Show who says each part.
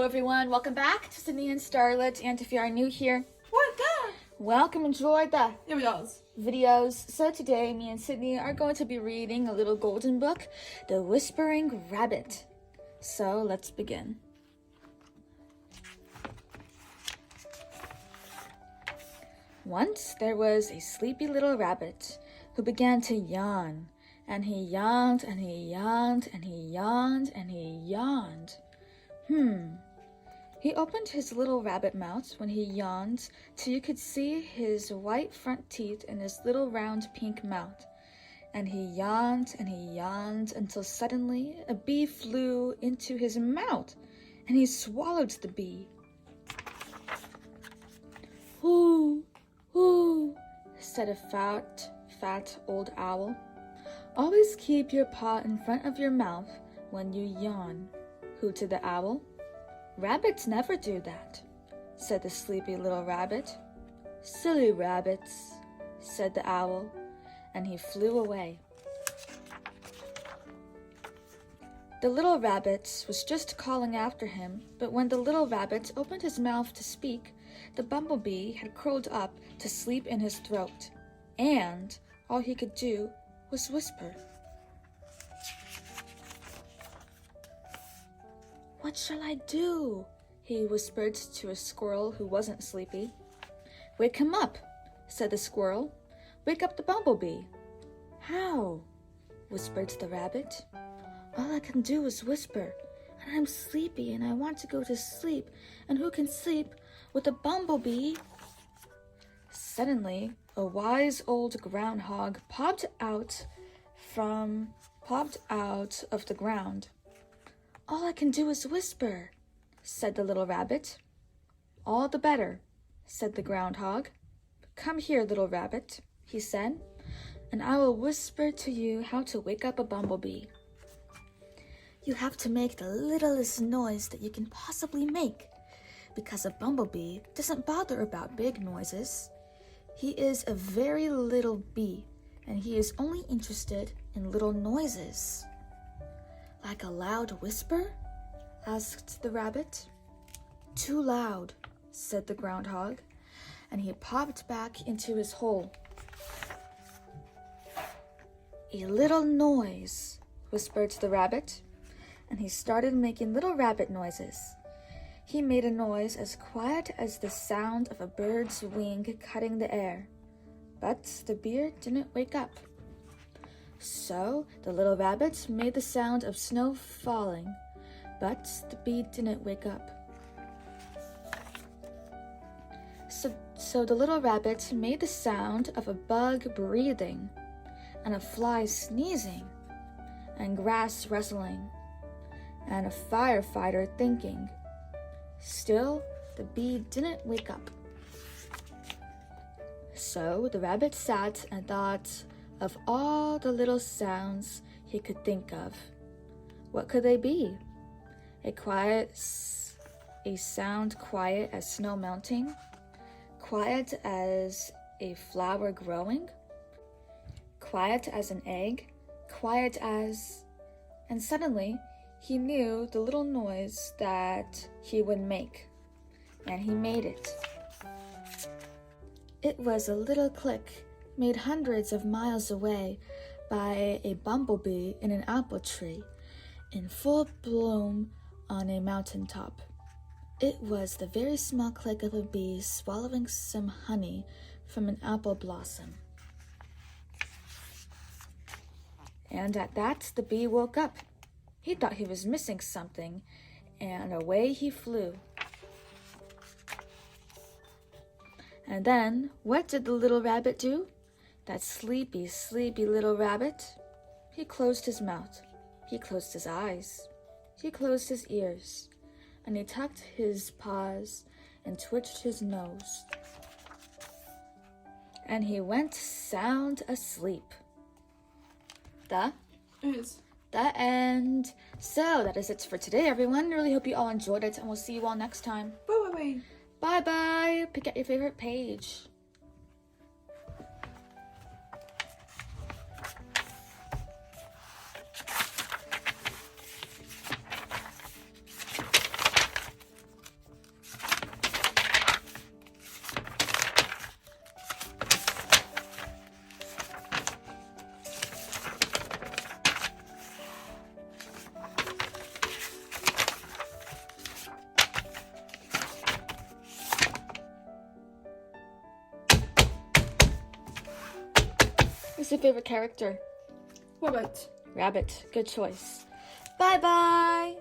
Speaker 1: Hello everyone, welcome back to Sydney and Starlet, and if you are new here, welcome, enjoy the videos. So today, me and Sydney are going to be reading a little golden book, The Whispering Rabbit. So let's begin. Once there was a sleepy little rabbit who began to yawn, and he yawned, and he yawned, and he yawned, and he yawned. He opened his little rabbit mouth when he yawned till you could see his white front teeth in his little round pink mouth. And he yawned until suddenly a bee flew into his mouth, and he swallowed the bee. "Hoo, hoo," said a fat old owl. "Always keep your paw in front of your mouth when you yawn," hooted the owl. "Rabbits never do that," said the sleepy little rabbit. "Silly rabbits," said the owl, and he flew away. The little rabbit was just calling after him, but when the little rabbit opened his mouth to speak, the bumblebee had curled up to sleep in his throat, and all he could do was whisper. "What shall I do?" he whispered to a squirrel who wasn't sleepy. "Wake him up," said the squirrel. "Wake up the bumblebee." "How?" whispered the rabbit. "All I can do is whisper, and I'm sleepy and I want to go to sleep, and who can sleep with a bumblebee?" Suddenly, a wise old groundhog popped out of the ground. "All I can do is whisper," said the little rabbit. "All the better," said the groundhog. "Come here, little rabbit," he said, "and I will whisper to you how to wake up a bumblebee. You have to make the littlest noise that you can possibly make, because a bumblebee doesn't bother about big noises. He is a very little bee, and he is only interested in little noises." "Like a loud whisper?" asked the rabbit. "Too loud," said the groundhog, and he popped back into his hole. "A little noise," whispered the rabbit, and he started making little rabbit noises. He made a noise as quiet as the sound of a bird's wing cutting the air, but the bee didn't wake up. So the little rabbit made the sound of snow falling, but the bee didn't wake up. So the little rabbit made the sound of a bug breathing, and a fly sneezing, and grass rustling, and a firefighter thinking. Still, the bee didn't wake up. So the rabbit sat and thought of all the little sounds he could think of. What could they be? A sound quiet as snow melting, quiet as a flower growing, quiet as an egg, quiet as... And suddenly, he knew the little noise that he would make, and he made it. It was a little click made hundreds of miles away by a bumblebee in an apple tree in full bloom on a mountaintop. It was the very small click of a bee swallowing some honey from an apple blossom. And at that, the bee woke up. He thought he was missing something, and away he flew. And then, what did the little rabbit do? That sleepy, sleepy little rabbit? He closed his mouth. He closed his eyes. He closed his ears. And he tucked his paws and twitched his nose. And he went sound asleep. The end. So that is it for today, everyone. Really hope you all enjoyed it, and we'll see you all next time.
Speaker 2: Bye.
Speaker 1: Bye-bye. Pick out your favorite page. What's your favorite character?
Speaker 2: Rabbit.
Speaker 1: Rabbit. Good choice. Bye-bye.